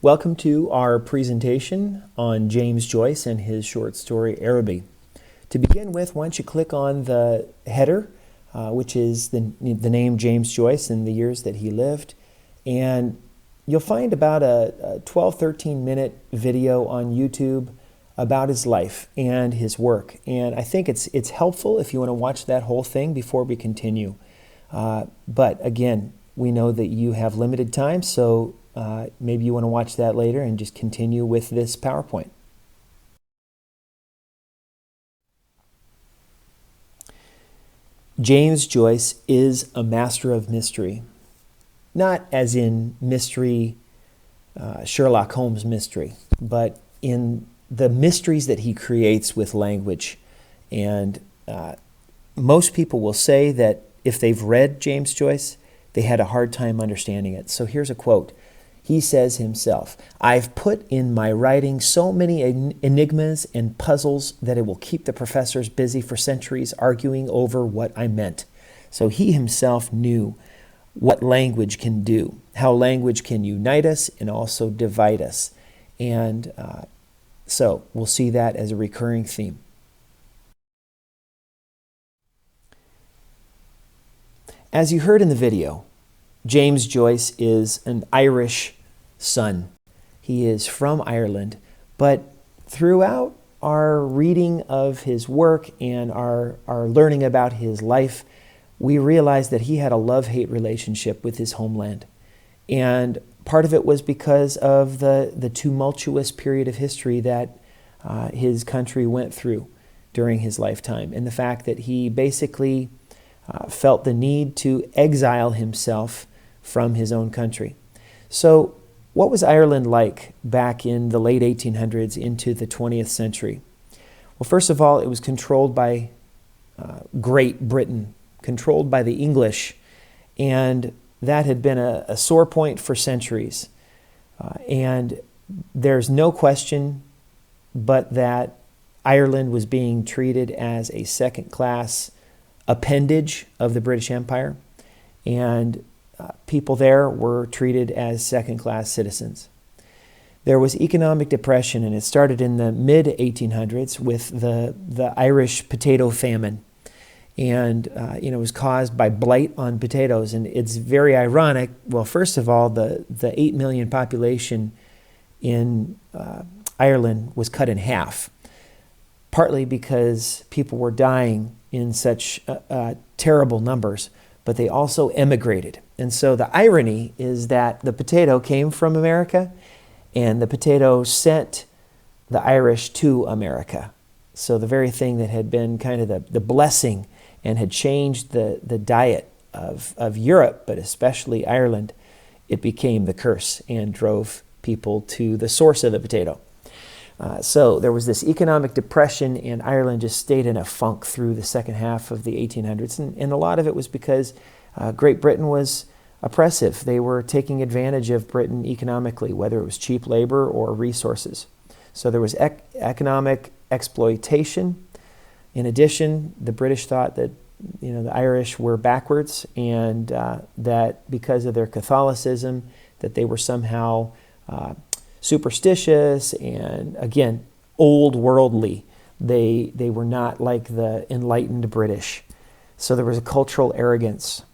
Welcome to our presentation on James Joyce and his short story Araby. To begin with, why don't you click on the header, which is the name James Joyce and the years that he lived, and you'll find about a 12-13 minute video on YouTube about his life and his work. And I think it's helpful if you want to watch that whole thing before we continue. But again, we know that you have limited time, so maybe you want to watch that later and just continue with this PowerPoint. James Joyce is a master of mystery. Not as in mystery, Sherlock Holmes mystery, but in the mysteries that he creates with language. And most people will say that if they've read James Joyce, they had a hard time understanding it. So here's a quote. He says himself, "I've put in my writing so many enigmas and puzzles that it will keep the professors busy for centuries arguing over what I meant." So he himself knew what language can do, how language can unite us and also divide us. And so we'll see that as a recurring theme. As you heard in the video, James Joyce is an Irish son. He is from Ireland, but throughout our reading of his work and our learning about his life, we realized that he had a love-hate relationship with his homeland. And part of it was because of the tumultuous period of history that his country went through during his lifetime, and the fact that he basically felt the need to exile himself from his own country. So what was Ireland like back in the late 1800s into the 20th century? Well, first of all, it was controlled by Great Britain, controlled by the English, and that had been a sore point for centuries. And there's no question but that Ireland was being treated as a second-class appendage of the British Empire, and people there were treated as second-class citizens. There was economic depression, and it started in the mid-1800s with the Irish potato famine. And it was caused by blight on potatoes. And it's very ironic. Well, first of all, the 8 million population in Ireland was cut in half, partly because people were dying in such terrible numbers, but they also emigrated. And so the irony is that the potato came from America, and the potato sent the Irish to America. So the very thing that had been kind of the blessing and had changed the diet of Europe, but especially Ireland, it became the curse and drove people to the source of the potato. So there was this economic depression, and Ireland just stayed in a funk through the second half of the 1800s. And a lot of it was because Great Britain was oppressive. They were taking advantage of Britain economically, whether it was cheap labor or resources. So there was economic exploitation. In addition, the British thought that the Irish were backwards, and that because of their Catholicism, that they were somehow superstitious and, again, old worldly. They were not like the enlightened British. So there was a cultural arrogance.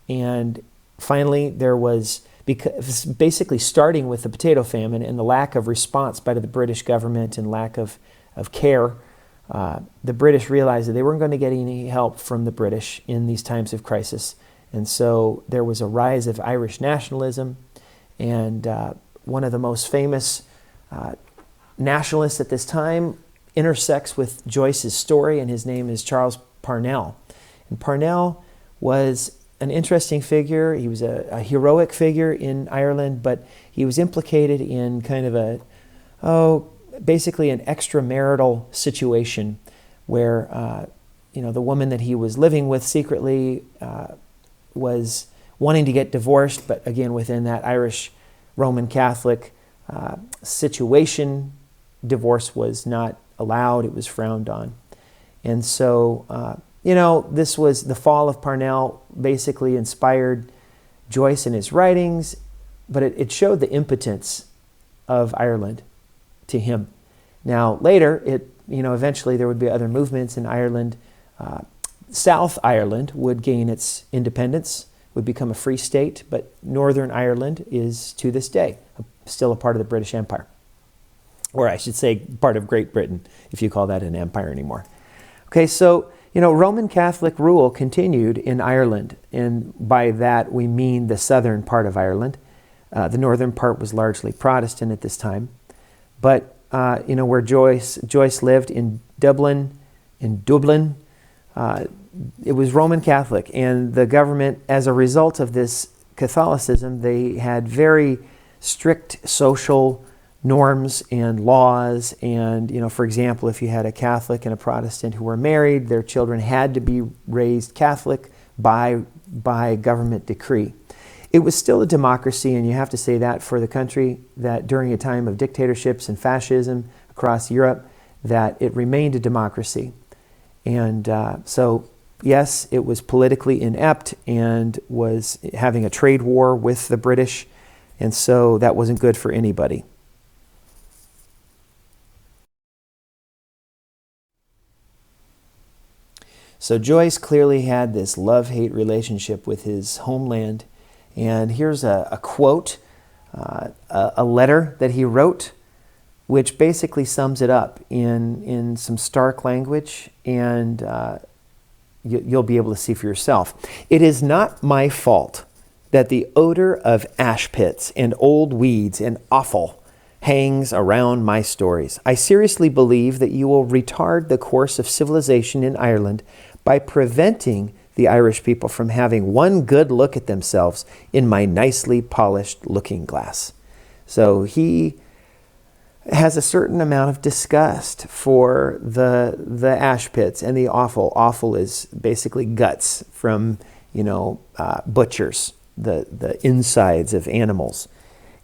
And finally, there was, because basically starting with the potato famine and the lack of response by the British government and lack of care, the British realized that they weren't going to get any help from the British in these times of crisis. And so there was a rise of Irish nationalism, and one of the most famous nationalists at this time intersects with Joyce's story, and his name is Charles Parnell. And Parnell was an interesting figure. He was a heroic figure in Ireland, but he was implicated in kind of basically an extramarital situation where the woman that he was living with secretly was wanting to get divorced, but again within that Irish Roman Catholic situation, divorce was not allowed, it was frowned on. And so, this was the fall of Parnell basically inspired Joyce in his writings, but it showed the impotence of Ireland to him. Now later, eventually there would be other movements in Ireland. South Ireland would gain its independence, would become a free state, but Northern Ireland is to this day still a part of the British Empire. Or I should say part of Great Britain, if you call that an empire anymore. Okay, so, Roman Catholic rule continued in Ireland, and by that we mean the southern part of Ireland. The northern part was largely Protestant at this time. But, where Joyce lived in Dublin, it was Roman Catholic, and the government, as a result of this Catholicism, they had very strict social norms and laws. And, for example, if you had a Catholic and a Protestant who were married, their children had to be raised Catholic by government decree. It was still a democracy, and you have to say that for the country, that during a time of dictatorships and fascism across Europe, that it remained a democracy. And so, yes, it was politically inept and was having a trade war with the British, and so that wasn't good for anybody. So Joyce clearly had this love-hate relationship with his homeland. And here's a quote, a letter that he wrote, which basically sums it up in some stark language, and you'll be able to see for yourself. "It is not my fault that the odor of ash pits and old weeds and offal hangs around my stories. I seriously believe that you will retard the course of civilization in Ireland by preventing the Irish people from having one good look at themselves in my nicely polished looking glass." So he has a certain amount of disgust for the ash pits and the offal. Offal is basically guts from, butchers, the insides of animals.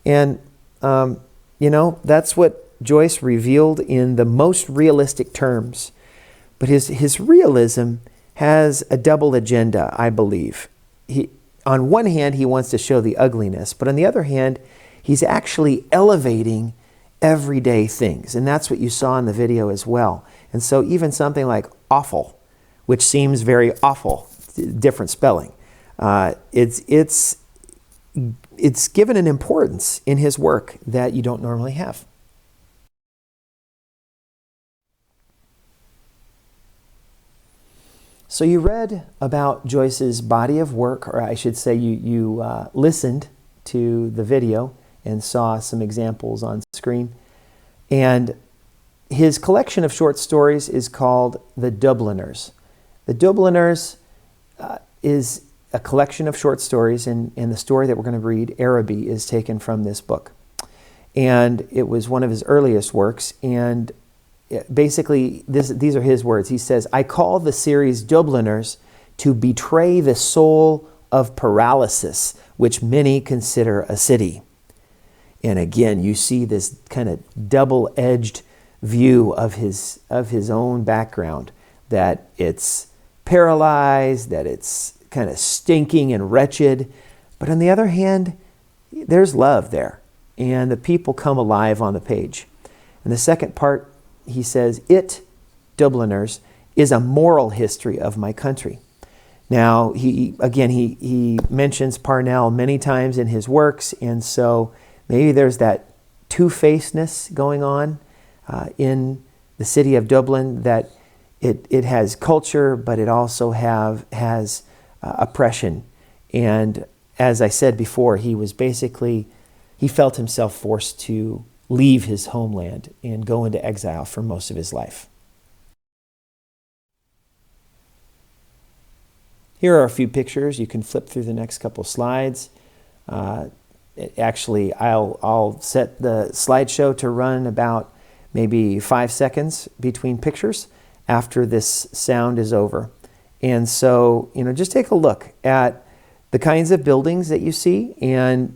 And, that's what Joyce revealed in the most realistic terms. But his realism has a double agenda, I believe. On one hand, he wants to show the ugliness, but on the other hand, he's actually elevating everyday things. And that's what you saw in the video as well. And so even something like awful, which seems very awful, different spelling, it's given an importance in his work that you don't normally have. So you read about Joyce's body of work, or I should say you listened to the video and saw some examples on screen. And his collection of short stories is called The Dubliners. The Dubliners is a collection of short stories, and the story that we're going to read, Araby, is taken from this book. And it was one of his earliest works, and basically, these are his words. He says, "I call the series Dubliners to betray the soul of paralysis, which many consider a city." And again, you see this kind of double-edged view of his own background, that it's paralyzed, that it's kind of stinking and wretched. But on the other hand, there's love there, and the people come alive on the page. And the second part, he says, "It, Dubliners, is a moral history of my country." Now, he mentions Parnell many times in his works, and so maybe there's that two-facedness going on in the city of Dublin, that it has culture, but it also has oppression. And as I said before, he felt himself forced to leave his homeland and go into exile for most of his life. Here are a few pictures. You can flip through the next couple slides. Actually, I'll set the slideshow to run about maybe 5 seconds between pictures after this sound is over. And so, just take a look at the kinds of buildings that you see, and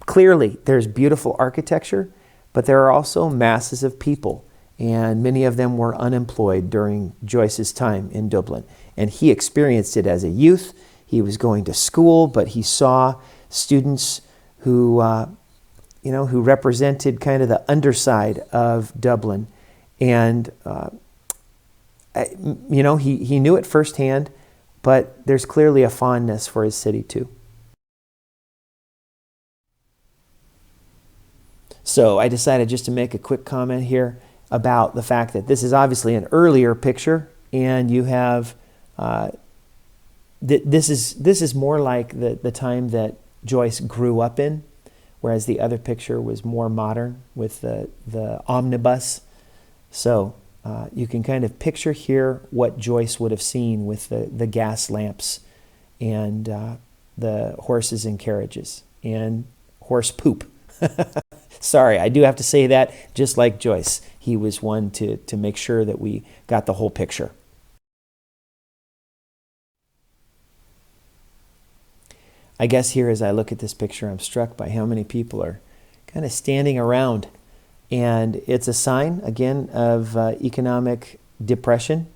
clearly there's beautiful architecture, but there are also masses of people, and many of them were unemployed during Joyce's time in Dublin. And he experienced it as a youth. He was going to school, but he saw students who who represented kind of the underside of Dublin. And, he knew it firsthand, but there's clearly a fondness for his city too. So I decided just to make a quick comment here about the fact that this is obviously an earlier picture, and you have, this is more like the time that Joyce grew up in, whereas the other picture was more modern with the omnibus. So you can kind of picture here what Joyce would have seen with the gas lamps and the horses and carriages and horse poop. Sorry, I do have to say that, just like Joyce. He was one to make sure that we got the whole picture. I guess here as I look at this picture, I'm struck by how many people are kind of standing around. And it's a sign, again, of economic depression.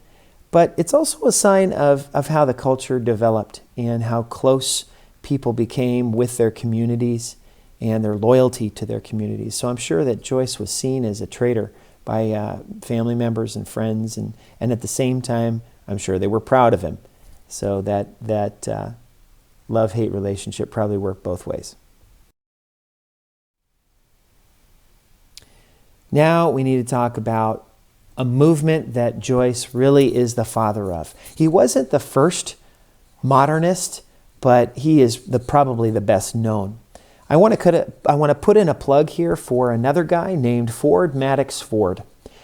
But it's also a sign of how the culture developed and how close people became with their communities and their loyalty to their communities. So I'm sure that Joyce was seen as a traitor by family members and friends. And at the same time, I'm sure they were proud of him. So that love-hate relationship probably worked both ways. Now we need to talk about a movement that Joyce really is the father of. He wasn't the first modernist, but he is probably the best known. I want to put in a plug here for another guy named Ford Madox Ford.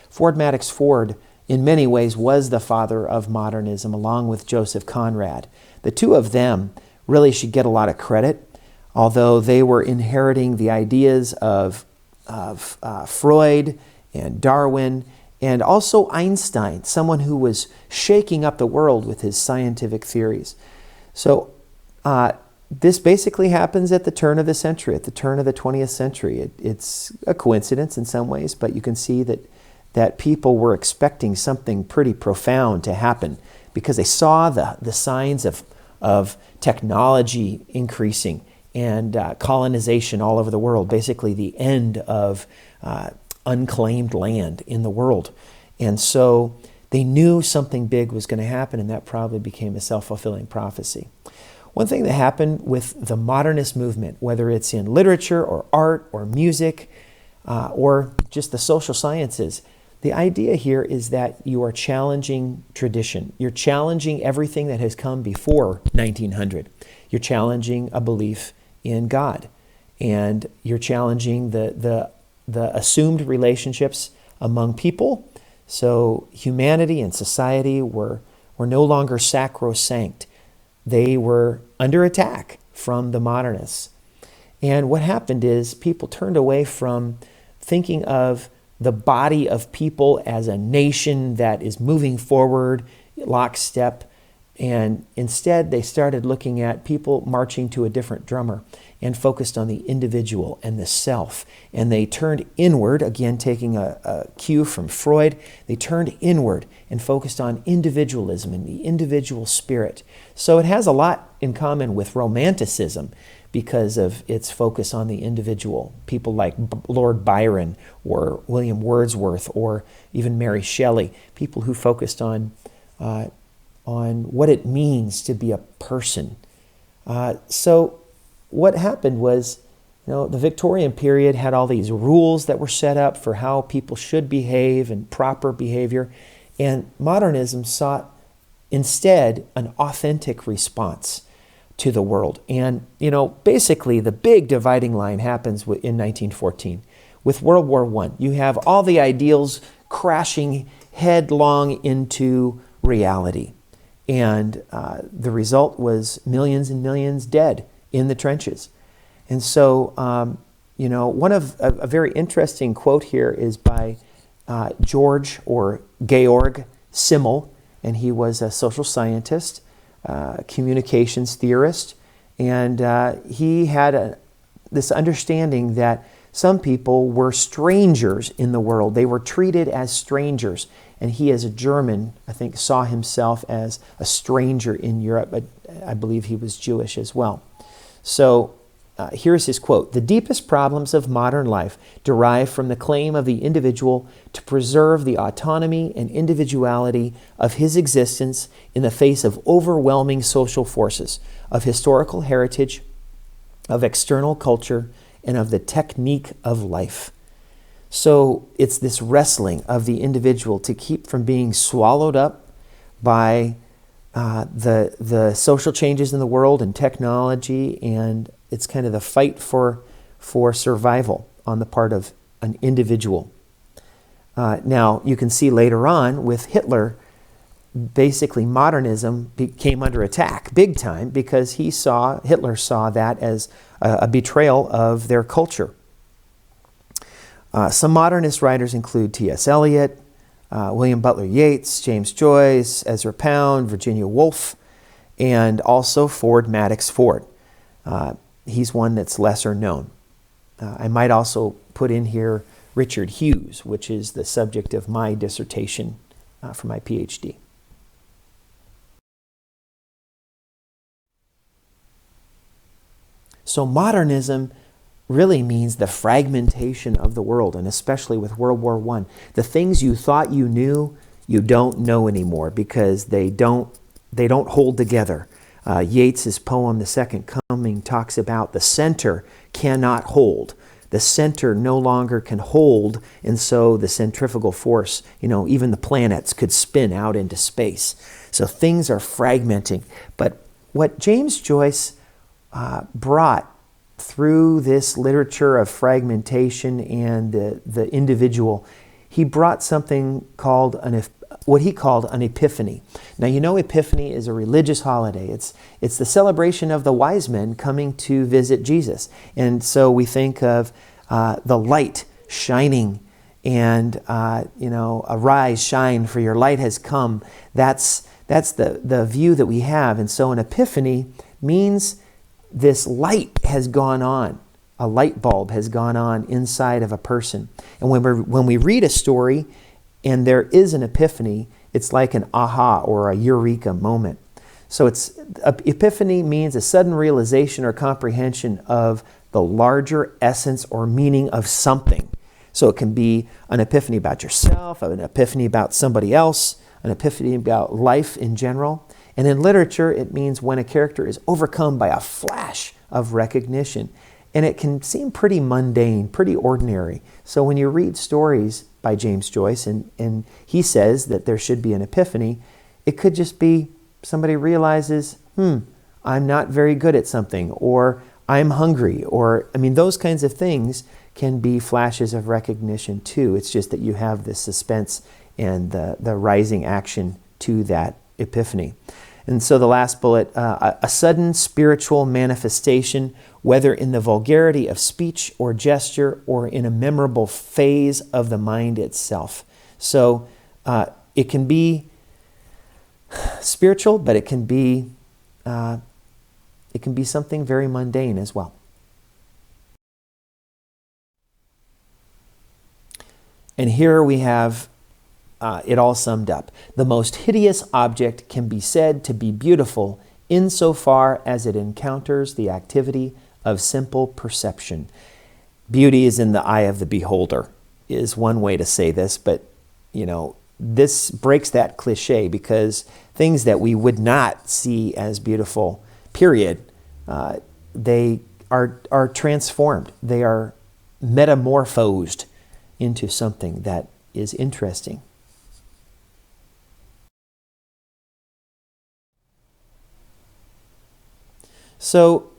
Ford Madox Ford, in many ways, was the father of modernism, along with Joseph Conrad. The two of them really should get a lot of credit, although they were inheriting the ideas of Freud and Darwin, and also Einstein, someone who was shaking up the world with his scientific theories. So this basically happens at the turn of the century, at the turn of the 20th century. It's a coincidence in some ways, but you can see that people were expecting something pretty profound to happen because they saw the signs of technology increasing and colonization all over the world, basically the end of unclaimed land in the world. And so they knew something big was going to happen, and that probably became a self-fulfilling prophecy. One thing that happened with the modernist movement, whether it's in literature or art or music or just the social sciences, the idea here is that you are challenging tradition. You're challenging everything that has come before 1900. You're challenging a belief in God, and you're challenging the assumed relationships among people. So humanity and society were no longer sacrosanct. They were under attack from the modernists. And what happened is people turned away from thinking of the body of people as a nation that is moving forward lockstep, and instead they started looking at people marching to a different drummer and focused on the individual and the self. And they turned inward, again taking a cue from Freud, they turned inward and focused on individualism and the individual spirit. So it has a lot in common with Romanticism because of its focus on the individual. People like Lord Byron or William Wordsworth or even Mary Shelley, people who focused on what it means to be a person. So what happened was, the Victorian period had all these rules that were set up for how people should behave and proper behavior, and modernism sought instead an authentic response to the world. And, basically the big dividing line happens in 1914. With World War I, you have all the ideals crashing headlong into reality. And the result was millions and millions dead in the trenches. And so, one of a very interesting quote here is by George or Georg Simmel, and he was a social scientist, communications theorist, and he had this understanding that some people were strangers in the world. They were treated as strangers. And he, as a German, I think, saw himself as a stranger in Europe. But I believe he was Jewish as well. So here's his quote: "The deepest problems of modern life derive from the claim of the individual to preserve the autonomy and individuality of his existence in the face of overwhelming social forces, of historical heritage, of external culture, and of the technique of life." So it's this wrestling of the individual to keep from being swallowed up by the social changes in the world and technology, and it's kind of the fight for survival on the part of an individual. Now, you can see later on with Hitler, basically modernism came under attack big time because Hitler saw that as a betrayal of their culture. Some modernist writers include T.S. Eliot, William Butler Yeats, James Joyce, Ezra Pound, Virginia Woolf, and also Ford Madox Ford. He's one that's lesser known. I might also put in here Richard Hughes, which is the subject of my dissertation for my PhD. So modernism really means the fragmentation of the world, and especially with World War I. The things you thought you knew, you don't know anymore because they don't hold together. Yeats's poem, The Second Coming, talks about the center cannot hold. The center no longer can hold, and so the centrifugal force, even the planets could spin out into space. So things are fragmenting. But what James Joyce brought through this literature of fragmentation and the individual, he brought something called what he called an epiphany. Now, Epiphany is a religious holiday. It's the celebration of the wise men coming to visit Jesus. And so we think of the light shining and, arise, shine, for your light has come. That's the view that we have. And so an epiphany means this light has gone on. A light bulb has gone on inside of a person. And when we read a story and there is an epiphany, it's like an aha or a eureka moment. So epiphany means a sudden realization or comprehension of the larger essence or meaning of something. So it can be an epiphany about yourself, an epiphany about somebody else, an epiphany about life in general. And in literature, it means when a character is overcome by a flash of recognition. And it can seem pretty mundane, pretty ordinary. So when you read stories by James Joyce, and he says that there should be an epiphany, it could just be somebody realizes, I'm not very good at something, or I'm hungry, or, those kinds of things can be flashes of recognition too. It's just that you have the suspense and the rising action to that epiphany. And so the last bullet, a sudden spiritual manifestation, whether in the vulgarity of speech or gesture or in a memorable phase of the mind itself. So it can be spiritual, but it can be something very mundane as well. And here we have it all summed up. The most hideous object can be said to be beautiful insofar as it encounters the activity of simple perception. Beauty is in the eye of the beholder, is one way to say this, but this breaks that cliche, because things that we would not see as beautiful, period, they are transformed. They are metamorphosed into something that is interesting. So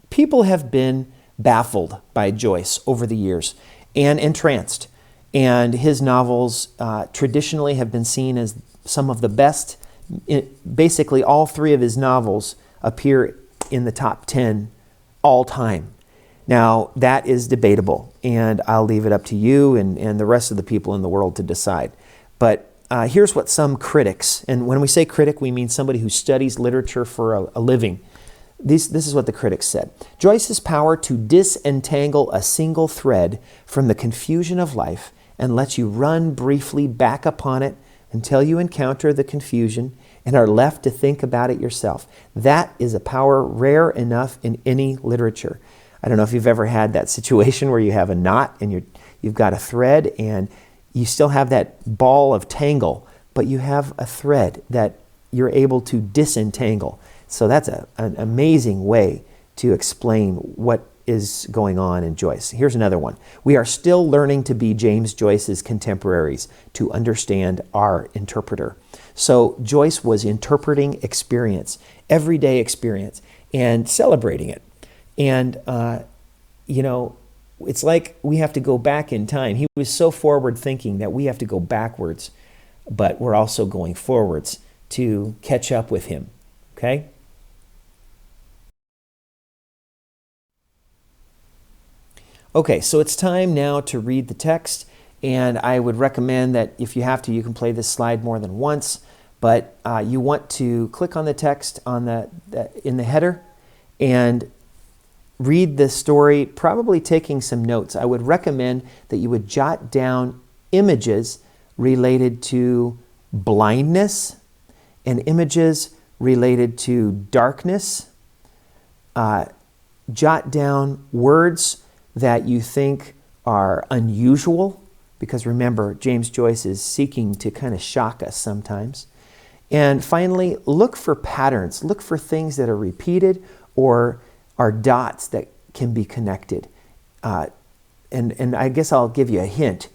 people have been baffled by Joyce over the years and entranced. And his novels traditionally have been seen as some of the best. Basically, all three of his novels appear in the top 10 all time. Now, that is debatable, and I'll leave it up to you and the rest of the people in the world to decide. But here's what some critics, and when we say critic, we mean somebody who studies literature for a living. This is what the critics said. Joyce's power to disentangle a single thread from the confusion of life and let you run briefly back upon it until you encounter the confusion and are left to think about it yourself. That is a power rare enough in any literature. I don't know if you've ever had that situation where you have a knot and you've got a thread and you still have that ball of tangle, but you have a thread that you're able to disentangle. So that's an amazing way to explain what is going on in Joyce. Here's another one. We are still learning to be James Joyce's contemporaries to understand our interpreter. So Joyce was interpreting experience, everyday experience, and celebrating it. And, it's like we have to go back in time. He was so forward thinking that we have to go backwards, but we're also going forwards to catch up with him. Okay? Okay, so it's time now to read the text, and I would recommend that if you have to, you can play this slide more than once, but you want to click on the text on in the header and read the story, probably taking some notes. I would recommend that you would jot down images related to blindness and images related to darkness. Jot down words that you think are unusual, because remember, James Joyce is seeking to kind of shock us sometimes. And finally, look for patterns. Look for things that are repeated or are dots that can be connected. And I guess I'll give you a hint.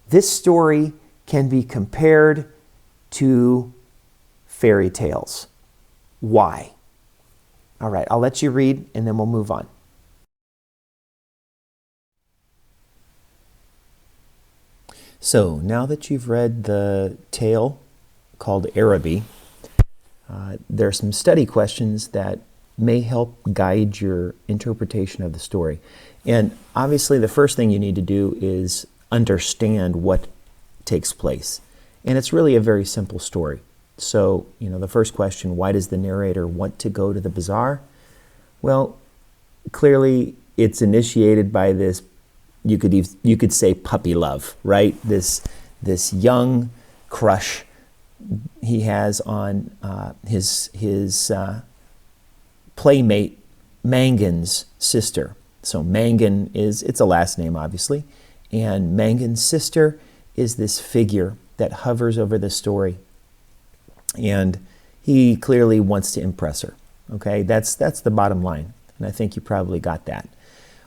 This story can be compared to fairy tales. Why? All right, I'll let you read and then we'll move on. So now that you've read the tale called Araby, there are some study questions that may help guide your interpretation of the story. And obviously the first thing you need to do is understand what takes place. And it's really a very simple story. So, the first question, why does the narrator want to go to the bazaar? Well, clearly it's initiated by this, you could say puppy love, right? This young crush he has on his playmate Mangan's sister. So Mangan it's a last name obviously, and Mangan's sister is this figure that hovers over the story, and he clearly wants to impress her. Okay, that's the bottom line, and I think you probably got that.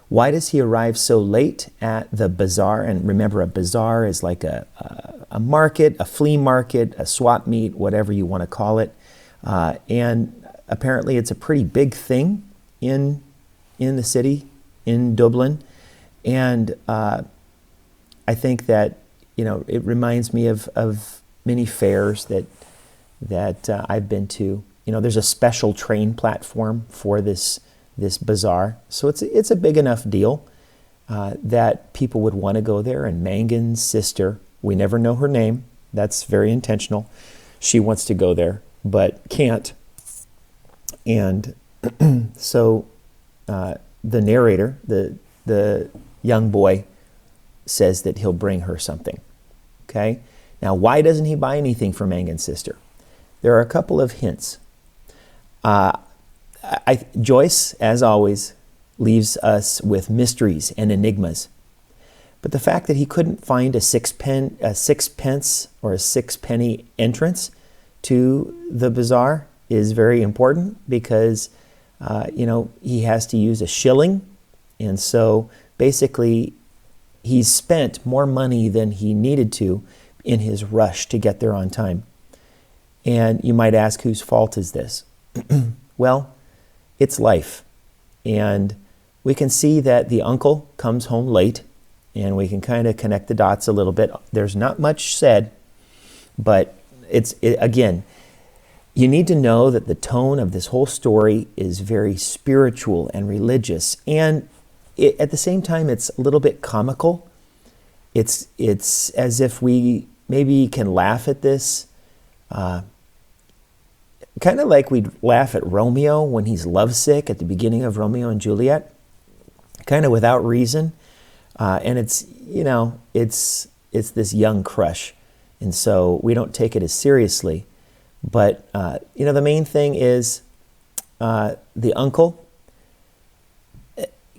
Why does he arrive so late at the bazaar? And remember, a bazaar is like a market, a flea market, a swap meet, whatever you want to call it. And apparently it's a pretty big thing in the city, in Dublin. And I think that, it reminds me of many fairs that I've been to. There's a special train platform for this bazaar. So it's a big enough deal that people would want to go there. And Mangan's sister, we never know her name. That's very intentional. She wants to go there, but can't. And so the narrator, the young boy, says that he'll bring her something. Okay? Now, why doesn't he buy anything for Mangan's sister? There are a couple of hints. Joyce, as always, leaves us with mysteries and enigmas. But the fact that he couldn't find a sixpence or a sixpenny entrance to the bazaar is very important, because he has to use a shilling, and so basically he's spent more money than he needed to in his rush to get there on time. And you might ask, whose fault is this? Well, it's life. And we can see that the uncle comes home late, and we can kind of connect the dots a little bit. There's not much said, but again, you need to know that the tone of this whole story is very spiritual and religious, and at the same time, it's a little bit comical. It's as if we maybe can laugh at this, kind of like we'd laugh at Romeo when he's lovesick at the beginning of Romeo and Juliet, kind of without reason. And it's this young crush. And so we don't take it as seriously. But, the main thing is the uncle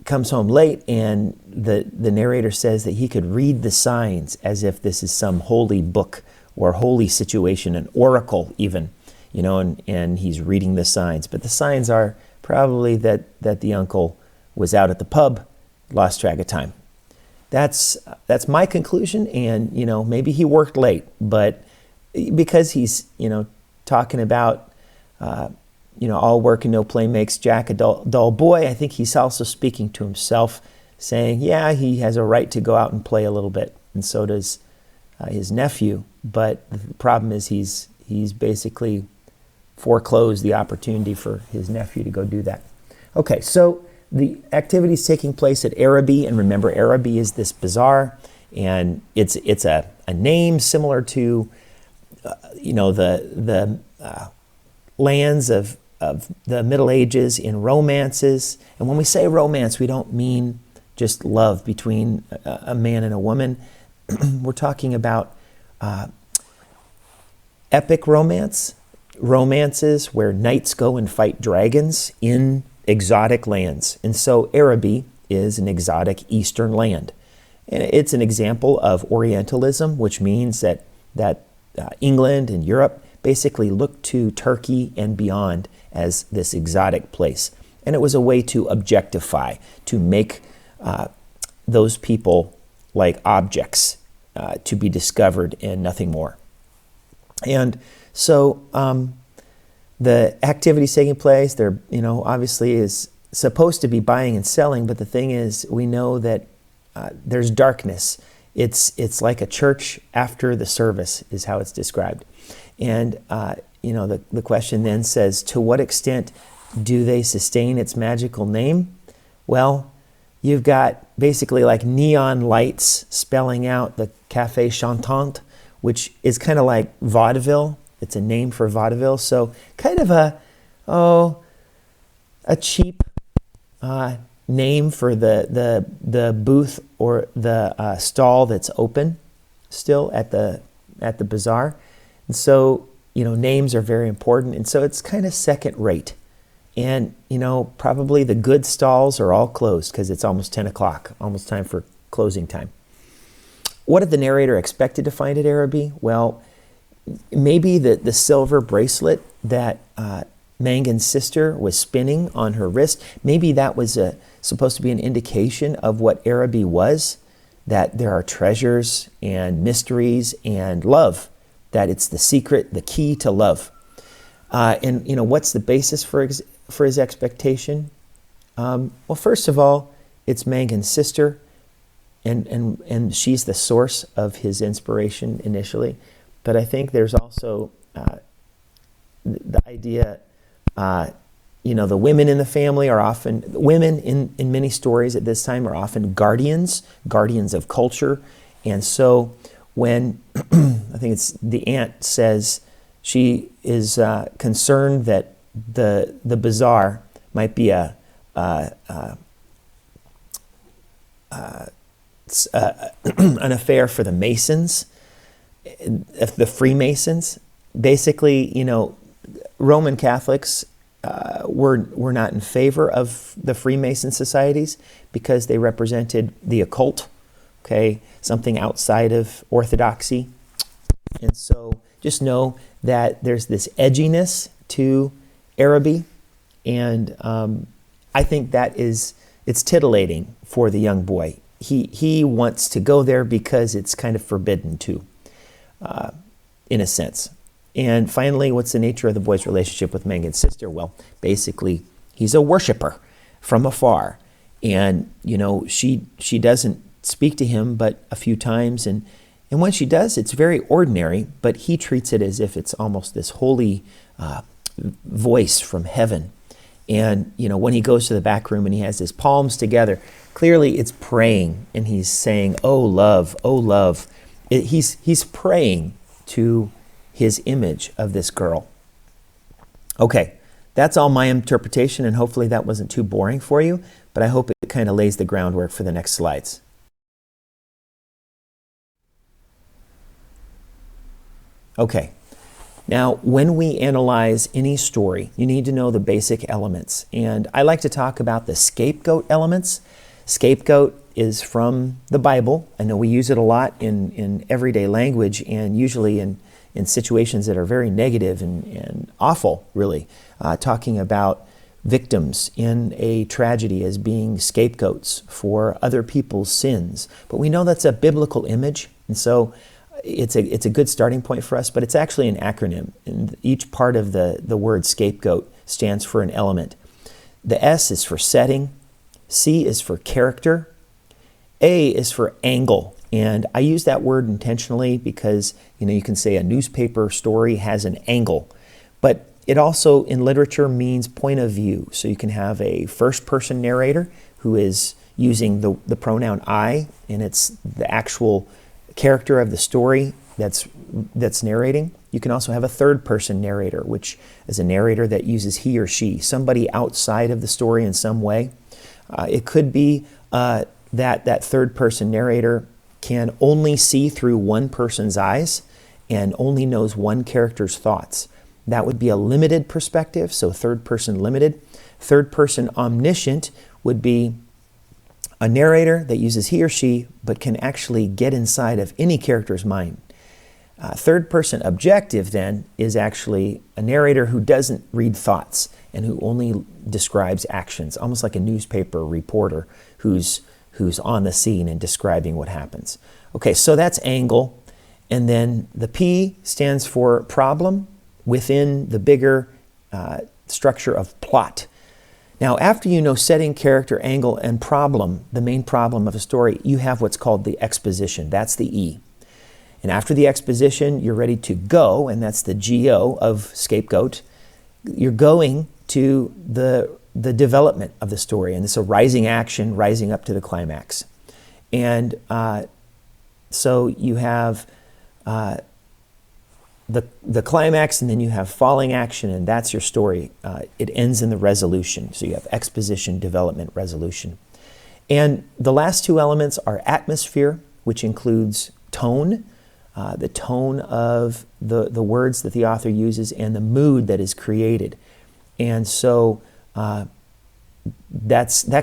comes home late, and the narrator says that he could read the signs as if this is some holy book or holy situation, an oracle even, and he's reading the signs. But the signs are probably that the uncle was out at the pub, lost track of time. That's my conclusion, and maybe he worked late, but because he's talking about all work and no play makes Jack a dull boy, I think he's also speaking to himself, saying, yeah, he has a right to go out and play a little bit, and so does his nephew. But the problem is he's basically foreclosed the opportunity for his nephew to go do that. Okay, so the activity's taking place at Araby, and remember, Araby is this bazaar, and it's a name similar to the lands of the Middle Ages in romances. And when we say romance, we don't mean just love between a man and a woman. We're talking about epic romances where knights go and fight dragons in exotic lands. And so Araby is an exotic eastern land. And it's an example of Orientalism, which means that England and Europe basically looked to Turkey and beyond as this exotic place. And it was a way to objectify, to make those people like objects to be discovered and nothing more. And so the activities taking place, there, obviously is supposed to be buying and selling, but the thing is, we know that there's darkness. It's like a church after the service is how it's described. And, the question then says, to what extent do they sustain its magical name? Well, you've got basically like neon lights spelling out the Café Chantant, which is kind of like vaudeville. It's a name for vaudeville. So kind of a cheap name for the booth or the stall that's open still at the bazaar. And so, names are very important. And so it's kind of second rate. And, probably the good stalls are all closed because it's almost 10 o'clock, almost time for closing time. What did the narrator expected to find at Araby? Well, maybe the silver bracelet that Mangan's sister was spinning on her wrist, maybe that was supposed to be an indication of what Araby was, that there are treasures and mysteries and love, that it's the secret, the key to love. And what's the basis for his expectation? Well, first of all, it's Mangan's sister, and she's the source of his inspiration initially. But I think there's also the idea, the women in the family are often, women in many stories at this time are often guardians of culture. And so when, I think it's the aunt says she is concerned that the bazaar might be an affair for the Masons, the Freemasons. Basically, Roman Catholics were not in favor of the Freemason societies because they represented the occult, okay, something outside of orthodoxy. And so just know that there's this edginess to Araby, and I think it's titillating for the young boy. He wants to go there because it's kind of forbidden too, in a sense. And finally, what's the nature of the boy's relationship with Mangan's sister? Well, basically, he's a worshiper from afar. And, she doesn't speak to him but a few times. And when she does, it's very ordinary, but he treats it as if it's almost this holy voice from heaven. And, when he goes to the back room and he has his palms together, clearly it's praying. And he's saying, oh, love, oh, love. He's praying to his image of this girl. Okay, that's all my interpretation, and hopefully that wasn't too boring for you, but I hope it kind of lays the groundwork for the next slides. Okay, Now, when we analyze any story, you need to know the basic elements. And I like to talk about the scapegoat elements. Scapegoat is from the Bible. I know we use it a lot in everyday language, and usually in situations that are very negative and awful, really, talking about victims in a tragedy as being scapegoats for other people's sins. But we know that's a biblical image, and so it's a good starting point for us, but it's actually an acronym. And each part of the word scapegoat stands for an element. The S is for setting, C is for character, A is for angle. And I use that word intentionally because, you can say a newspaper story has an angle, but it also in literature means point of view. So you can have a first-person narrator who is using the pronoun I, and it's the actual character of the story that's narrating. You can also have a third-person narrator, which is a narrator that uses he or she, somebody outside of the story in some way. It could be that third-person narrator can only see through one person's eyes and only knows one character's thoughts. That would be a limited perspective, so third-person limited. Third-person omniscient would be a narrator that uses he or she but can actually get inside of any character's mind. Third-person objective, then, is actually a narrator who doesn't read thoughts and who only describes actions, almost like a newspaper reporter who's on the scene and describing what happens. Okay, so that's angle. And then the P stands for problem within the bigger structure of plot. Now, after you know setting, character, angle, and problem, the main problem of a story, you have what's called the exposition. That's the E. And after the exposition, you're ready to go, and that's the G-O of scapegoat. You're going to the development of the story, and it's a rising action, rising up to the climax. And so you have the climax, and then you have falling action, and that's your story. It ends in the resolution. So you have exposition, development, resolution. And the last two elements are atmosphere, which includes tone, the tone of the words that the author uses, and the mood that is created. And so that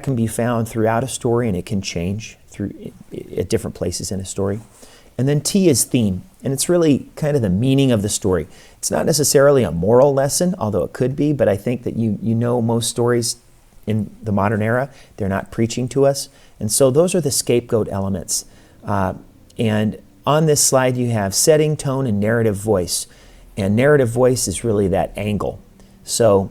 can be found throughout a story, and it can change at different places in a story. And then T is theme, and it's really kind of the meaning of the story. It's not necessarily a moral lesson, although it could be, but I think that you know most stories in the modern era, they're not preaching to us. And so those are the scapegoat elements. And on this slide you have setting, tone, and narrative voice. And narrative voice is really that angle. So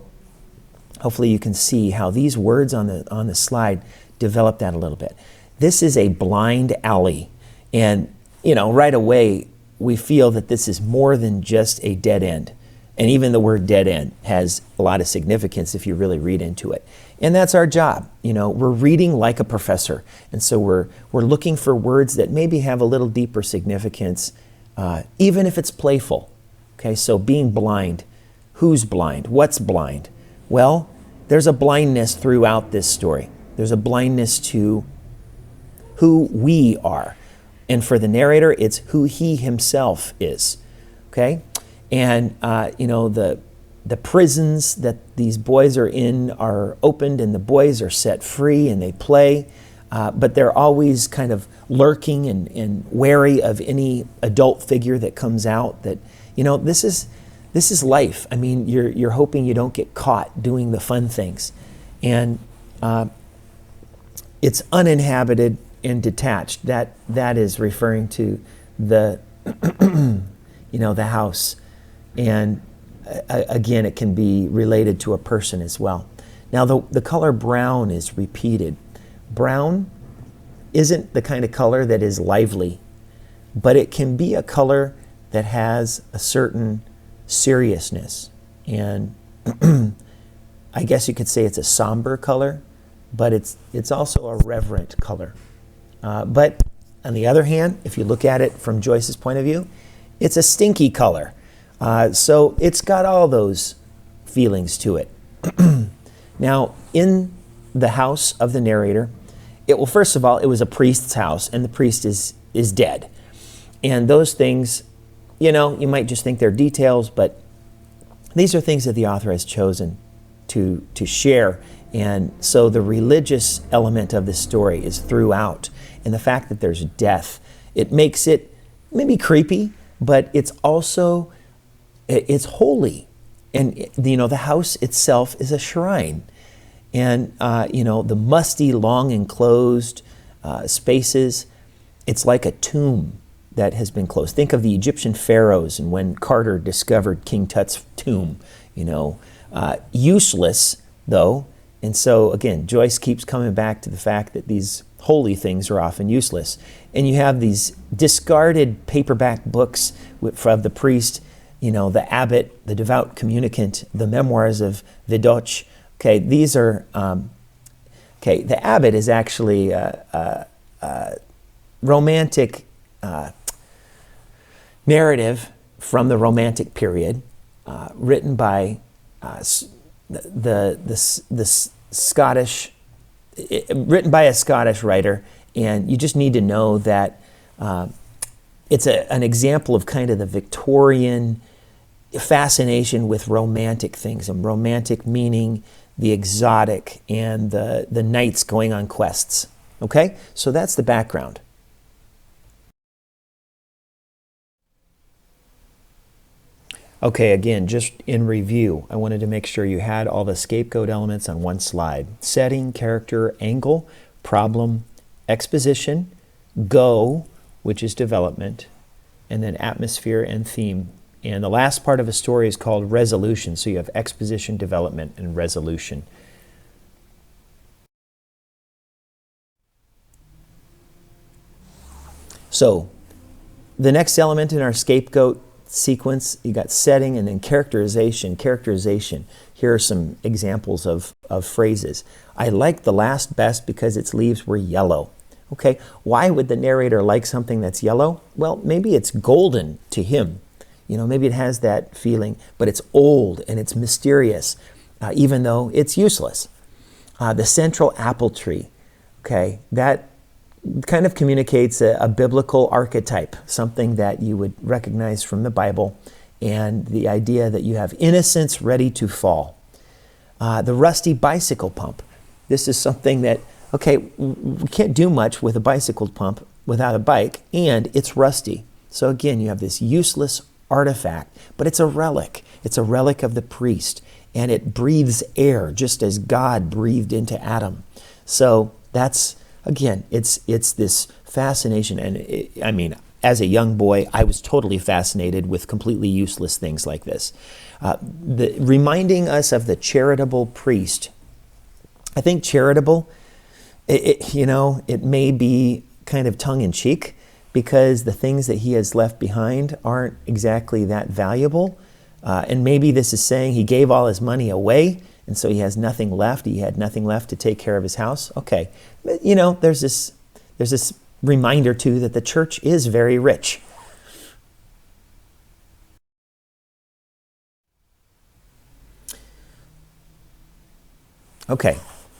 hopefully you can see how these words on the slide develop that a little bit. This is a blind alley, and right away we feel that this is more than just a dead end. And even the word dead end has a lot of significance if you really read into it. And that's our job. We're reading like a professor. And so we're looking for words that maybe have a little deeper significance, even if it's playful. Okay, so being blind. Who's blind? What's blind? Well, there's a blindness throughout this story. There's a blindness to who we are. And for the narrator, it's who he himself is. Okay? And, the prisons that these boys are in are opened, and the boys are set free and they play, but they're always kind of lurking and wary of any adult figure that comes out. That this is life. I mean, you're hoping you don't get caught doing the fun things, and it's uninhabited and detached. That is referring to the the house. And again, it can be related to a person as well. Now, the color brown is repeated. Brown isn't the kind of color that is lively, but it can be a color that has a certain seriousness. And I guess you could say it's a somber color, but it's also a reverent color. But on the other hand, if you look at it from Joyce's point of view, it's a stinky color. So it's got all those feelings to it. Now, in the house of the narrator, first of all, it was a priest's house, and the priest is dead. And those things, you might just think they're details, but These are things that the author has chosen to share. And so the religious element of this story is throughout. And the fact that there's death, it makes it maybe creepy, but it's also, it's holy. And, you know, the house itself is a shrine. And, you know, the musty, long enclosed spaces, it's like a tomb that has been closed. Think of the Egyptian pharaohs and when Carter discovered King Tut's tomb, you know, useless though. And so again, Joyce keeps coming back to the fact that these holy things are often useless. And you have these discarded paperback books of the priest, you know, the abbot, the devout communicant, the memoirs of Vidoc. Okay, these are, okay, the abbot is actually a romantic narrative from the Romantic period, written by the Scottish, written by a Scottish writer, and you just need to know that it's an example of kind of the Victorian fascination with romantic things, and romantic meaning the exotic and the knights going on quests. Okay, so that's the background. Okay, again, just in review, I wanted to make sure you had all the scapegoat elements on one slide. Setting, character, angle, problem, exposition, go, which is development, and then atmosphere and theme. And the last part of a story is called resolution. So you have exposition, development, and resolution. So the next element in our scapegoat sequence, you got setting and then characterization. Characterization. Here are some examples of phrases. I liked the last best because its leaves were yellow. Okay, why would the narrator like something that's yellow? Well, maybe it's golden to him. You know, maybe it has that feeling, but it's old and it's mysterious, even though it's useless. The central apple tree, okay, that kind of communicates a biblical archetype, something that you would recognize from the Bible, and the idea that you have innocence ready to fall. The rusty bicycle pump. This is something that, okay, we can't do much with a bicycle pump without a bike, and it's rusty. So again, you have this useless artifact, but it's a relic. It's a relic of the priest, and it breathes air just as God breathed into Adam. So that's, again, it's this fascination. And I mean, as a young boy, I was totally fascinated with completely useless things like this. Reminding us of the charitable priest. I think charitable, you know, it may be kind of tongue-in-cheek because the things that he has left behind aren't exactly that valuable. And maybe this is saying he gave all his money away, and so he has nothing left. He had nothing left to take care of his house. Okay, but, you know, there's this reminder too that the church is very rich. Okay,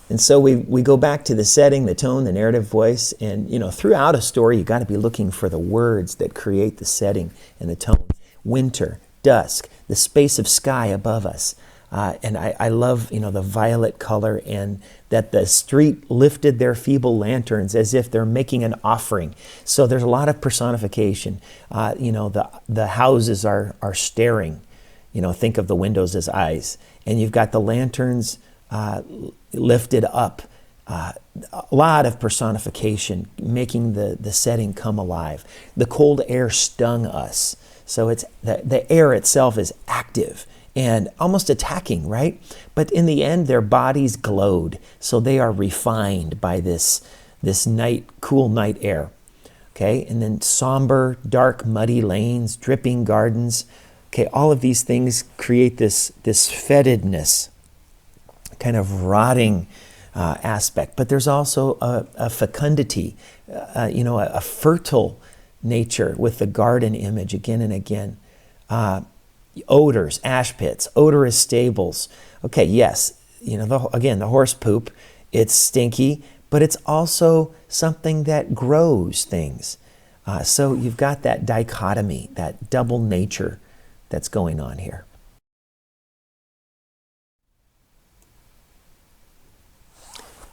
and so we go back to the setting, the tone, the narrative voice, and you know, throughout a story, you got to be looking for the words that create the setting and the tone. Winter, dusk, the space of sky above us. And I love, you know, the violet color, and that the street lifted their feeble lanterns as if they're making an offering. So there's a lot of personification. You know, the houses are staring. You know, think of the windows as eyes. And you've got the lanterns lifted up. A lot of personification, making the setting come alive. The cold air stung us. So it's the air itself is active and almost attacking, right? But in the end, their bodies glowed. So they are refined by this cool night air. Okay, and then somber, dark, muddy lanes, dripping gardens. Okay, all of these things create this fetidness, kind of rotting aspect. But there's also a fecundity, you know, a fertile nature with the garden image again and again. Odors, ash pits, odorous stables. Okay, yes, you know, again, the horse poop, it's stinky, but it's also something that grows things. So you've got that dichotomy, that double nature that's going on here.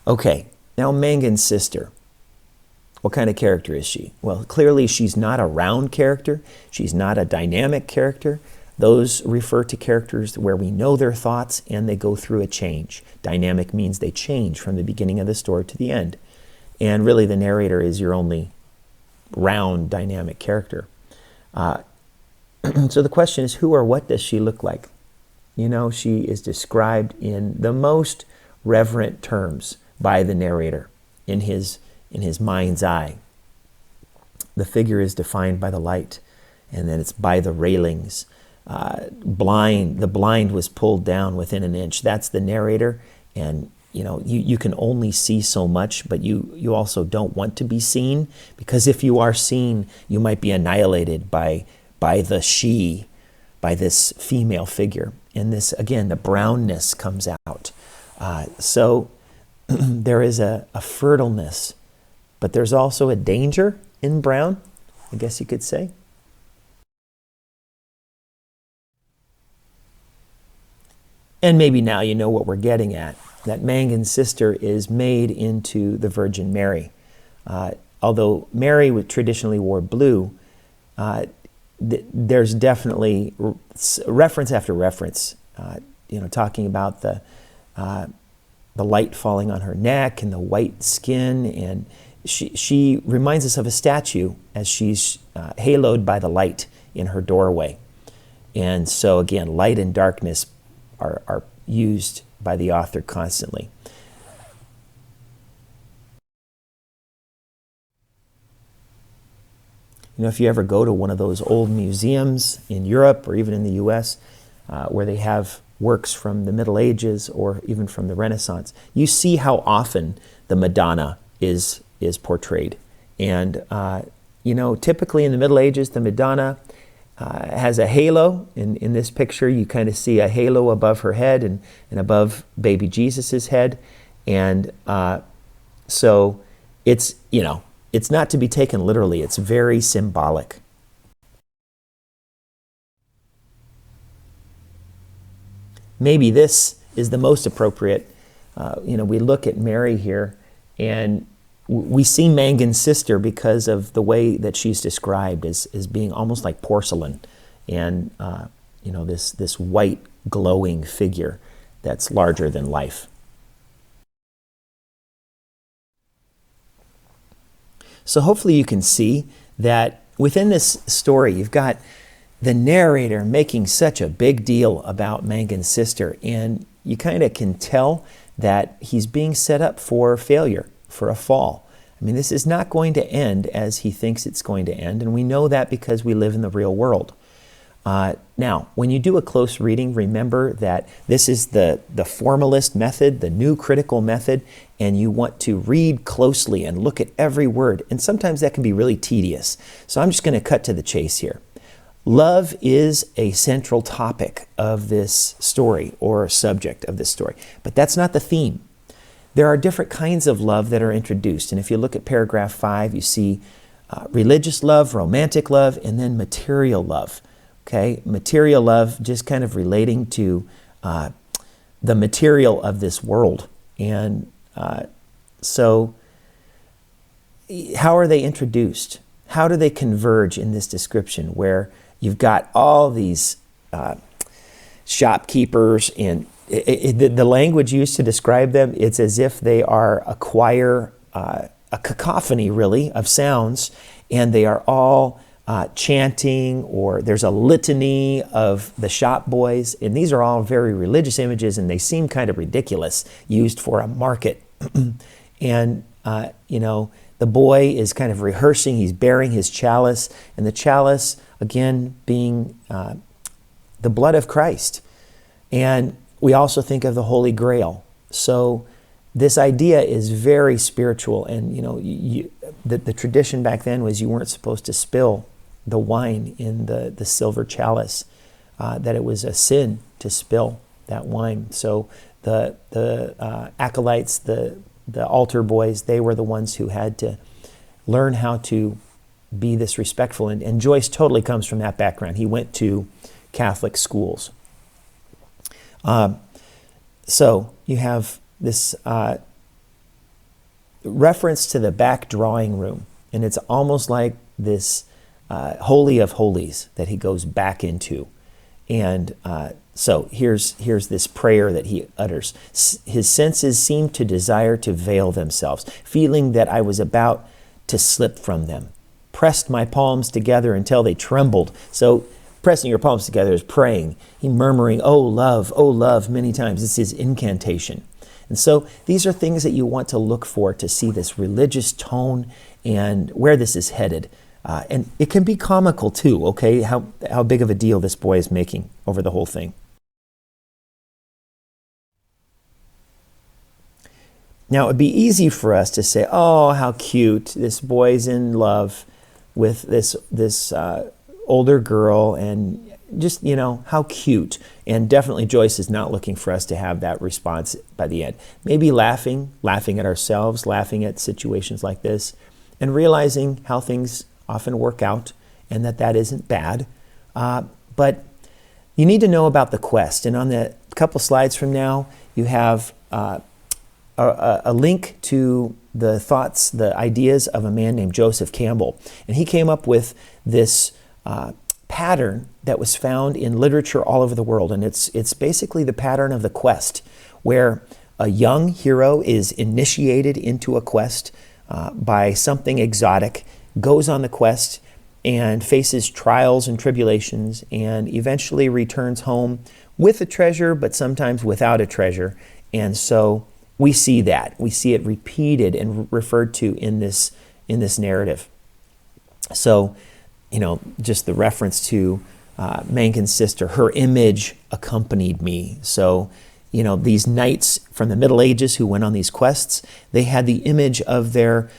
Okay, now Mangan's sister. What kind of character is she? Well, clearly she's not a round character. She's not a dynamic character. Those refer to characters where we know their thoughts and they go through a change. Dynamic means they change from the beginning of the story to the end. And really the narrator is your only round dynamic character. So the question is, who or what does she look like? You know, she is described in the most reverent terms by the narrator in his mind's eye. The figure is defined by the light, and then it's by the railings. The blind was pulled down within an inch. That's the narrator, and you know, you can only see so much, but you also don't want to be seen, because if you are seen, you might be annihilated by this female figure. And this, again, the brownness comes out. So there is a fertileness, but there's also a danger in brown, I guess you could say. And maybe now you know what we're getting at, that Mangan's sister is made into the Virgin Mary. Although Mary traditionally wore blue, there's definitely reference after reference, talking about the light falling on her neck and the white skin, and she reminds us of a statue as she's haloed by the light in her doorway. And so again, light and darkness are used by the author constantly. You know, if you ever go to one of those old museums in Europe or even in the US where they have works from the Middle Ages or even from the Renaissance, you see how often the Madonna is portrayed. And, typically in the Middle Ages, the Madonna has a halo. In this picture, you kind of see a halo above her head and above baby Jesus's head. And so it's, it's not to be taken literally. It's very symbolic. Maybe this is the most appropriate. We look at Mary here, and we see Mangan's sister because of the way that she's described as being almost like porcelain, and this white glowing figure that's larger than life. So hopefully you can see that within this story you've got the narrator making such a big deal about Mangan's sister, and you kind of can tell that he's being set up for failure, for a fall. I mean, this is not going to end as he thinks it's going to end, and we know that because we live in the real world. Now, when you do a close reading, remember that this is the formalist method, the new critical method, and you want to read closely and look at every word, and sometimes that can be really tedious. So I'm just going to cut to the chase here. Love is a central topic of this story, or subject of this story, but that's not the theme. There are different kinds of love that are introduced, and if you look at paragraph 5, you see religious love, romantic love, and then material love. Okay, material love just kind of relating to the material of this world. And so how are they introduced? How do they converge in this description where you've got all these shopkeepers, and the language used to describe them, it's as if they are a choir, a cacophony really of sounds, and they are all chanting, or there's a litany of the shop boys, and these are all very religious images, and they seem kind of ridiculous, used for a market. And the boy is kind of rehearsing, he's bearing his chalice, and the chalice, again, being the blood of Christ. And we also think of the Holy Grail. So this idea is very spiritual, and the tradition back then was you weren't supposed to spill the wine in the silver chalice, that it was a sin to spill that wine. So the acolytes, the altar boys, they were the ones who had to learn how to be this respectful. And Joyce totally comes from that background. He went to Catholic schools. So you have this reference to the back drawing room. And it's almost like this holy of holies that he goes back into. And so here's this prayer that he utters. His senses seemed to desire to veil themselves, feeling that I was about to slip from them. Pressed my palms together until they trembled. So pressing your palms together is praying. He murmuring, oh love, many times. This is incantation. And so these are things that you want to look for to see this religious tone and where this is headed. And it can be comical too, okay, how big of a deal this boy is making over the whole thing. Now, it'd be easy for us to say, oh, how cute, this boy's in love with this older girl, and just, how cute. And definitely Joyce is not looking for us to have that response by the end. Maybe laughing at ourselves, laughing at situations like this, and realizing how things often work out and that isn't bad. But you need to know about the quest. And on the couple slides from now, you have a link to the thoughts, the ideas of a man named Joseph Campbell. And he came up with this pattern that was found in literature all over the world. And it's basically the pattern of the quest, where a young hero is initiated into a quest by something exotic, goes on the quest and faces trials and tribulations, and eventually returns home with a treasure, but sometimes without a treasure. And so we see that. We see it repeated and referred to in this narrative. So, just the reference to Menken's sister, her image accompanied me. So, these knights from the Middle Ages who went on these quests, they had the image of their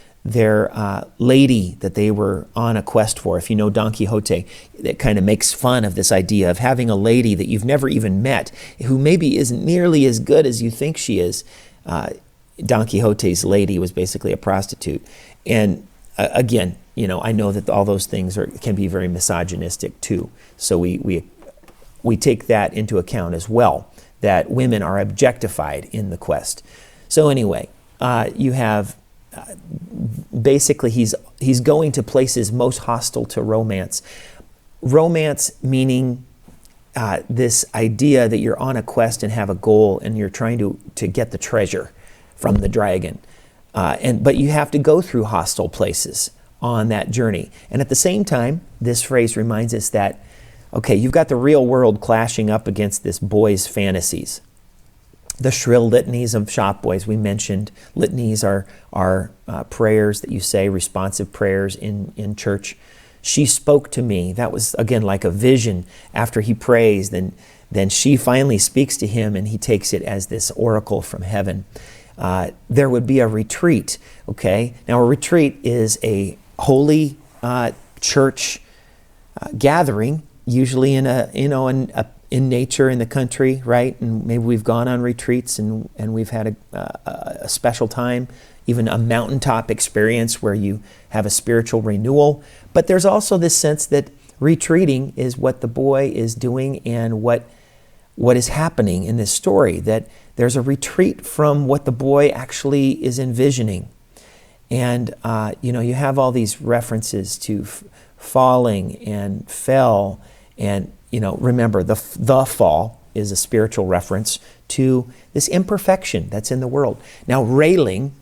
lady that they were on a quest for. If you know Don Quixote, that kind of makes fun of this idea of having a lady that you've never even met, who maybe isn't nearly as good as you think she is. Don Quixote's lady was basically a prostitute. And again, I know that all those things can be very misogynistic too. So we take that into account as well, that women are objectified in the quest. So anyway, you have basically he's going to places most hostile to romance. Romance meaning this idea that you're on a quest and have a goal and you're trying to get the treasure from the dragon. But you have to go through hostile places on that journey. And at the same time, this phrase reminds us that, okay, you've got the real world clashing up against this boy's fantasies. The shrill litanies of shop boys, we mentioned. Litanies are prayers that you say, responsive prayers in church. She spoke to me. That was, again, like a vision. After he prays, then she finally speaks to him, and he takes it as this oracle from heaven. There would be a retreat, okay? Now, a retreat is a holy church gathering, usually in nature, in the country, right? And maybe we've gone on retreats and we've had a special time, even a mountaintop experience where you have a spiritual renewal. But there's also this sense that retreating is what the boy is doing and what is happening in this story, that there's a retreat from what the boy actually is envisioning. And, you have all these references to falling and fell. And, remember, the fall is a spiritual reference to this imperfection that's in the world. Now, railing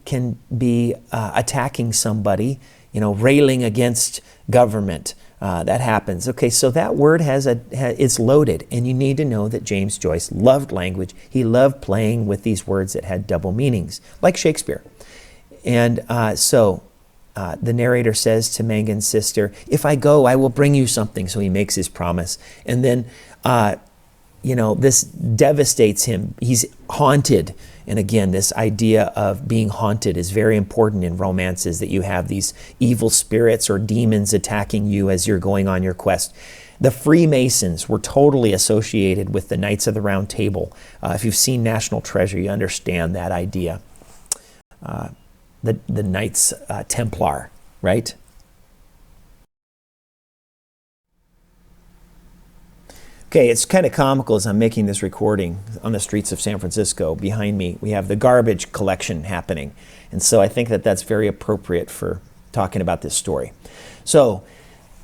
can be attacking somebody, railing against government. That happens. Okay, so that word it's loaded, and you need to know that James Joyce loved language. He loved playing with these words that had double meanings, like Shakespeare. And so the narrator says to Menken's sister, "If I go, I will bring you something." So he makes his promise, and then this devastates him. He's haunted. And again, this idea of being haunted is very important in romances, that you have these evil spirits or demons attacking you as you're going on your quest. The Freemasons were totally associated with the Knights of the Round Table. If you've seen National Treasure, you understand that idea. The Knights Templar, right? Okay, it's kind of comical as I'm making this recording on the streets of San Francisco. Behind me, we have the garbage collection happening. And so I think that that's very appropriate for talking about this story. So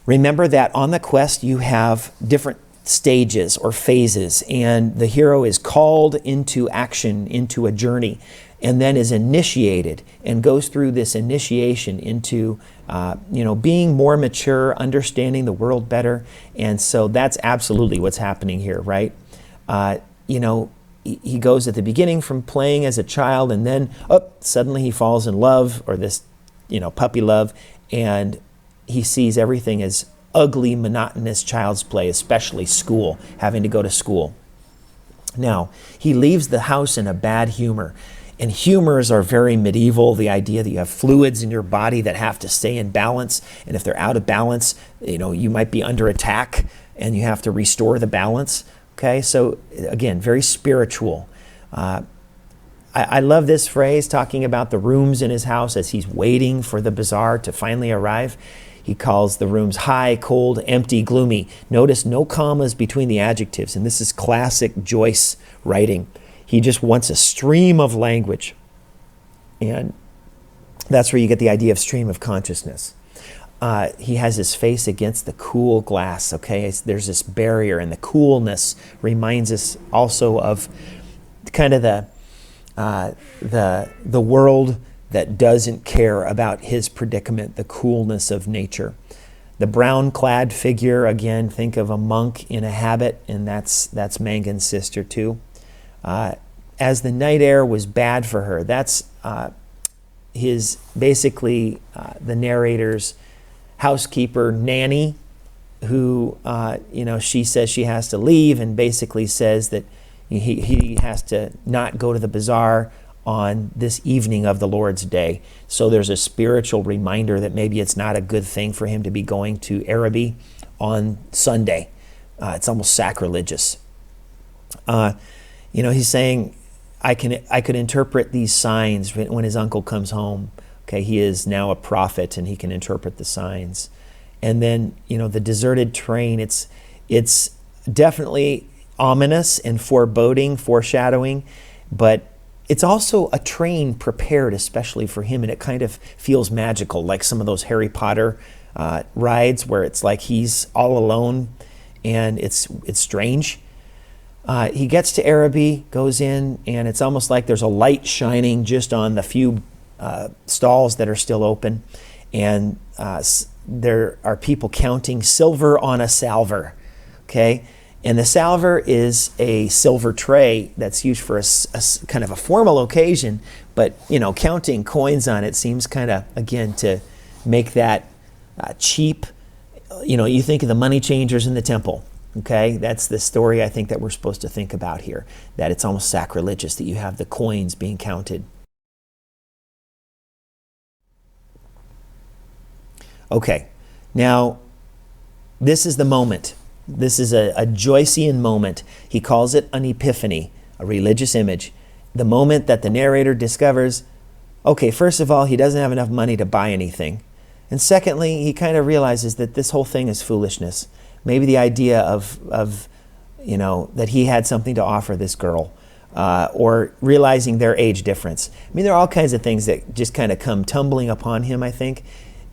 remember that on the quest, you have different stages or phases, and the hero is called into action, into a journey, and then is initiated and goes through this initiation into being more mature, understanding the world better. And so that's absolutely what's happening here, right? He goes at the beginning from playing as a child, and then suddenly he falls in love, or this puppy love, and he sees everything as ugly, monotonous child's play, especially school, having to go to school. Now, he leaves the house in a bad humor. And humors are very medieval, the idea that you have fluids in your body that have to stay in balance. And if they're out of balance, you might be under attack and you have to restore the balance. Okay, so again, very spiritual. I love this phrase, talking about the rooms in his house as he's waiting for the bazaar to finally arrive. He calls the rooms high, cold, empty, gloomy. Notice no commas between the adjectives. And this is classic Joyce writing. He just wants a stream of language. And that's where you get the idea of stream of consciousness. He has his face against the cool glass, okay? There's this barrier, and the coolness reminds us also of kind of the world that doesn't care about his predicament, the coolness of nature. The brown-clad figure, again, think of a monk in a habit, and that's Mangan's sister too. As the night air was bad for her, that's the narrator's housekeeper nanny, who she says she has to leave, and basically says that he has to not go to the bazaar on this evening of the Lord's Day. So there's a spiritual reminder that maybe it's not a good thing for him to be going to Araby on Sunday. It's almost sacrilegious. He's saying, I could interpret these signs when his uncle comes home. Okay, he is now a prophet and he can interpret the signs. And then, the deserted train, it's definitely ominous and foreboding, foreshadowing, but it's also a train prepared especially for him, and it kind of feels magical, like some of those Harry Potter rides where it's like he's all alone and it's strange. He gets to Araby, goes in, and it's almost like there's a light shining just on the few stalls that are still open. And there are people counting silver on a salver, okay? And the salver is a silver tray that's used for a kind of a formal occasion, but, counting coins on it seems kind of, again, to make that cheap. You think of the money changers in the temple. Okay, that's the story I think that we're supposed to think about here, that it's almost sacrilegious that you have the coins being counted. Okay, now this is the moment. This is a Joycean moment. He calls it an epiphany, a religious image. The moment that the narrator discovers, okay, first of all, he doesn't have enough money to buy anything. And secondly, he kind of realizes that this whole thing is foolishness. Maybe the idea of that he had something to offer this girl, or realizing their age difference. I mean, there are all kinds of things that just kind of come tumbling upon him, I think.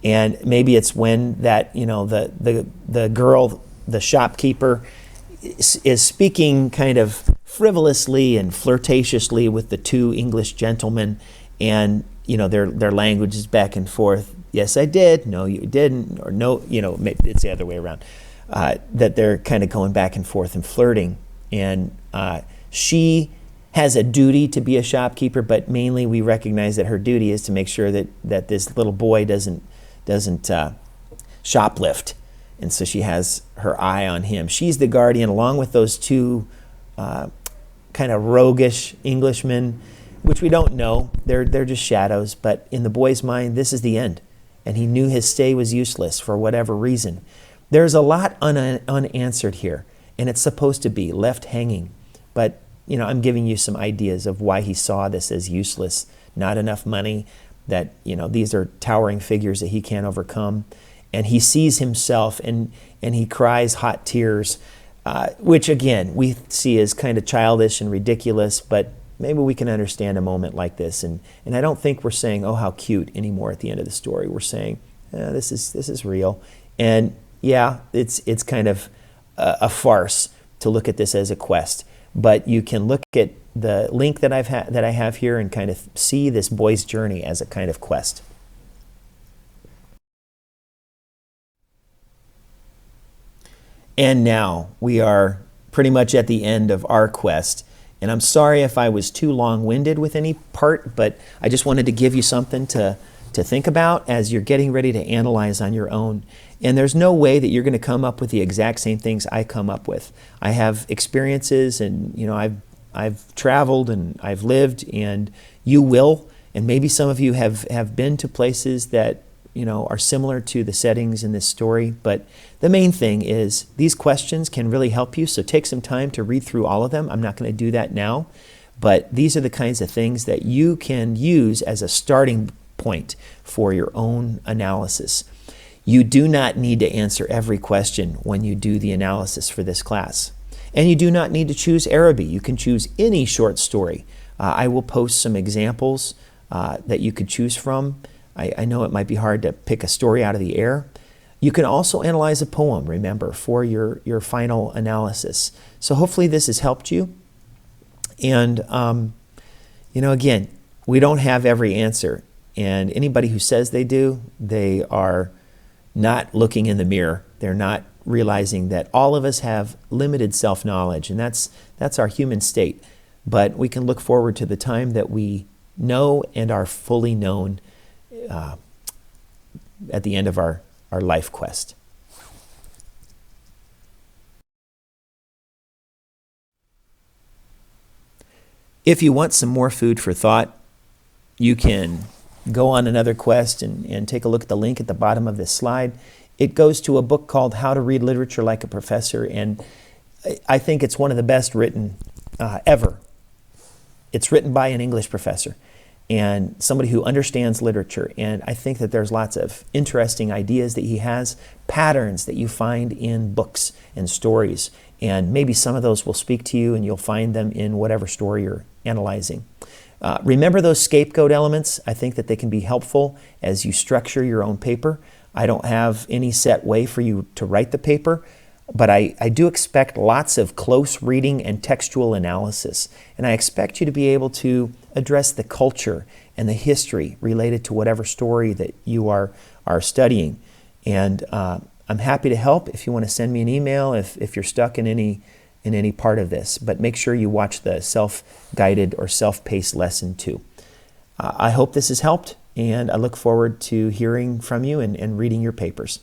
And maybe it's when that, the girl, the shopkeeper, is speaking kind of frivolously and flirtatiously with the two English gentlemen, and their language is back and forth. Yes, I did. No, you didn't. Or no, maybe it's the other way around. That they're kind of going back and forth and flirting. And she has a duty to be a shopkeeper, but mainly we recognize that her duty is to make sure that this little boy doesn't shoplift. And so she has her eye on him. She's the guardian, along with those two kind of roguish Englishmen, which we don't know. They're just shadows. But in the boy's mind, this is the end. And he knew his stay was useless for whatever reason. There's a lot unanswered here, and it's supposed to be left hanging. But, I'm giving you some ideas of why he saw this as useless, not enough money, that, these are towering figures that he can't overcome. And he sees himself, and he cries hot tears which again, we see as kind of childish and ridiculous, but maybe we can understand a moment like this. And I don't think we're saying, oh, how cute anymore at the end of the story. We're saying, this is real. And yeah, it's kind of a farce to look at this as a quest. But you can look at the link that I have here and kind of see this boy's journey as a kind of quest. And now we are pretty much at the end of our quest. And I'm sorry if I was too long-winded with any part, but I just wanted to give you something to think about as you're getting ready to analyze on your own. And there's no way that you're going to come up with the exact same things I come up with. I have experiences, and I've traveled and I've lived, and you will. And maybe some of you have been to places that are similar to the settings in this story. But the main thing is these questions can really help you. So take some time to read through all of them. I'm not going to do that now. But these are the kinds of things that you can use as a starting point for your own analysis. You do not need to answer every question when you do the analysis for this class. And you do not need to choose Araby. You can choose any short story. I will post some examples that you could choose from. I know it might be hard to pick a story out of the air. You can also analyze a poem, remember, for your final analysis. So hopefully this has helped you. And, again, we don't have every answer. And anybody who says they do, they are not looking in the mirror. They're not realizing that all of us have limited self-knowledge, and that's our human state. But we can look forward to the time that we know and are fully known at the end of our life quest. If you want some more food for thought, you can go on another quest and take a look at the link at the bottom of this slide. It goes to a book called How to Read Literature Like a Professor, and I think it's one of the best written ever. It's written by an English professor and somebody who understands literature, and I think that there's lots of interesting ideas that he has, patterns that you find in books and stories, and maybe some of those will speak to you and you'll find them in whatever story you're analyzing. Remember those scapegoat elements. I think that they can be helpful as you structure your own paper. I don't have any set way for you to write the paper, but I do expect lots of close reading and textual analysis. And I expect you to be able to address the culture and the history related to whatever story that you are studying. And I'm happy to help if you want to send me an email if you're stuck in any part of this. But make sure you watch the self-guided or self-paced lesson too. I hope this has helped, and I look forward to hearing from you and reading your papers.